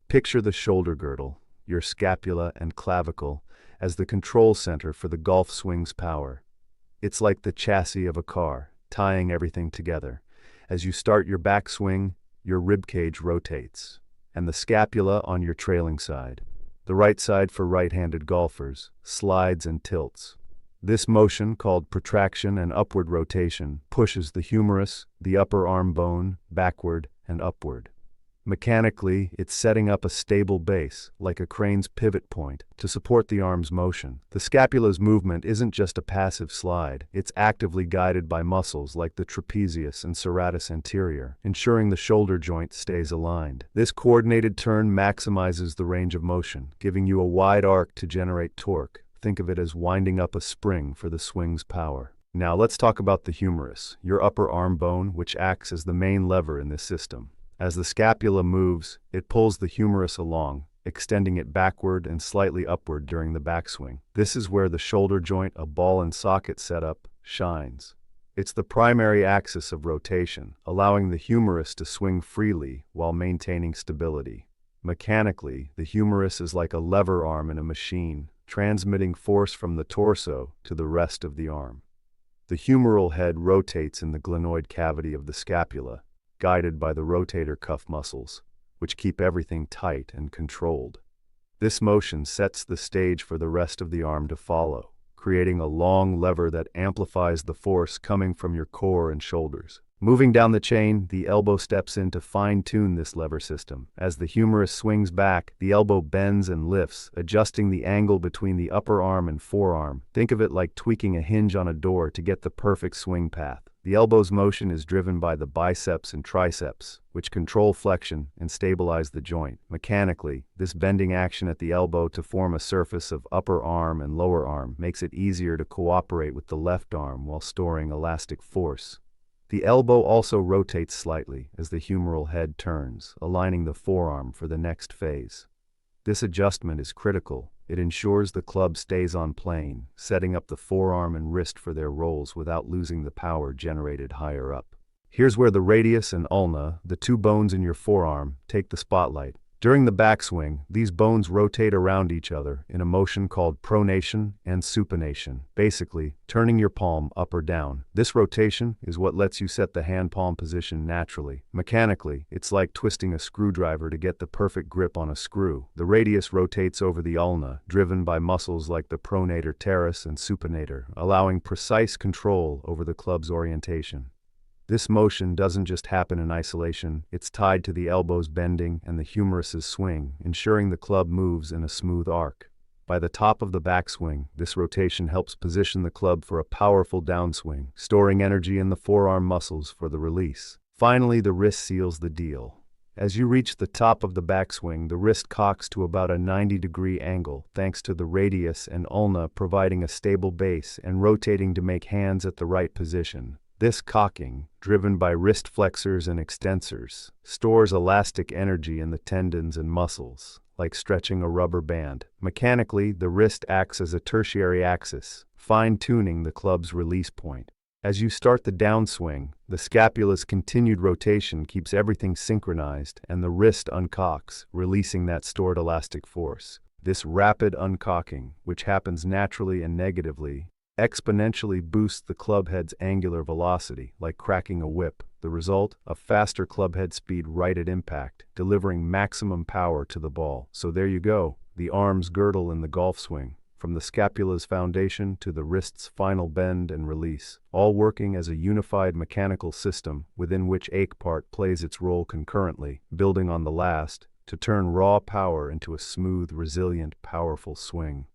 Picture the shoulder girdle, your scapula and clavicle, as the control center for the golf swing's power. It's like the chassis of a car, tying everything together. As you start your backswing, your ribcage rotates, and the scapula on your trailing side, the right side for right-handed golfers, slides and tilts. This motion, called protraction and upward rotation, pushes the humerus, the upper arm bone, backward and upward. Mechanically, it's setting up a stable base, like a crane's pivot point, to support the arm's motion. The scapula's movement isn't just a passive slide, it's actively guided by muscles like the trapezius and serratus anterior, ensuring the shoulder joint stays aligned. This coordinated turn maximizes the range of motion, giving you a wide arc to generate torque. Think of it as winding up a spring for the swing's power. Now let's talk about the humerus, your upper arm bone, which acts as the main lever in this system. As the scapula moves, it pulls the humerus along, extending it backward and slightly upward during the backswing. This is where the shoulder joint, a ball and socket setup, shines. It's the primary axis of rotation, allowing the humerus to swing freely while maintaining stability. Mechanically, the humerus is like a lever arm in a machine, transmitting force from the torso to the rest of the arm. The humeral head rotates in the glenoid cavity of the scapula, guided by the rotator cuff muscles, which keep everything tight and controlled. This motion sets the stage for the rest of the arm to follow, creating a long lever that amplifies the force coming from your core and shoulders. Moving down the chain, the elbow steps in to fine-tune this lever system. As the humerus swings back, the elbow bends and lifts, adjusting the angle between the upper arm and forearm. Think of it like tweaking a hinge on a door to get the perfect swing path. The elbow's motion is driven by the biceps and triceps, which control flexion and stabilize the joint. Mechanically, this bending action at the elbow to form a surface of upper arm and lower arm makes it easier to cooperate with the left arm while storing elastic force. The elbow also rotates slightly as the humeral head turns, aligning the forearm for the next phase. This adjustment is critical. It ensures the club stays on plane, setting up the forearm and wrist for their roles without losing the power generated higher up. Here's where the radius and ulna, the two bones in your forearm, take the spotlight. During the backswing, these bones rotate around each other in a motion called pronation and supination, basically turning your palm up or down. This rotation is what lets you set the hand palm position naturally. Mechanically, it's like twisting a screwdriver to get the perfect grip on a screw. The radius rotates over the ulna, driven by muscles like the pronator teres and supinator, allowing precise control over the club's orientation. This motion doesn't just happen in isolation, it's tied to the elbow's bending and the humerus's swing, ensuring the club moves in a smooth arc. By the top of the backswing, this rotation helps position the club for a powerful downswing, storing energy in the forearm muscles for the release. Finally, the wrist seals the deal. As you reach the top of the backswing, the wrist cocks to about a 90-degree angle, thanks to the radius and ulna providing a stable base and rotating to make hands at the right position. This cocking, driven by wrist flexors and extensors, stores elastic energy in the tendons and muscles, like stretching a rubber band. Mechanically, the wrist acts as a tertiary axis, fine-tuning the club's release point. As you start the downswing, the scapula's continued rotation keeps everything synchronized and the wrist uncocks, releasing that stored elastic force. This rapid uncocking, which happens naturally and negatively, exponentially boosts the club head's angular velocity, like cracking a whip. The result? A faster club head speed right at impact, delivering maximum power to the ball. So there you go, the arm's girdle in the golf swing, from the scapula's foundation to the wrist's final bend and release, all working as a unified mechanical system within which each part plays its role concurrently, building on the last, to turn raw power into a smooth, resilient, powerful swing.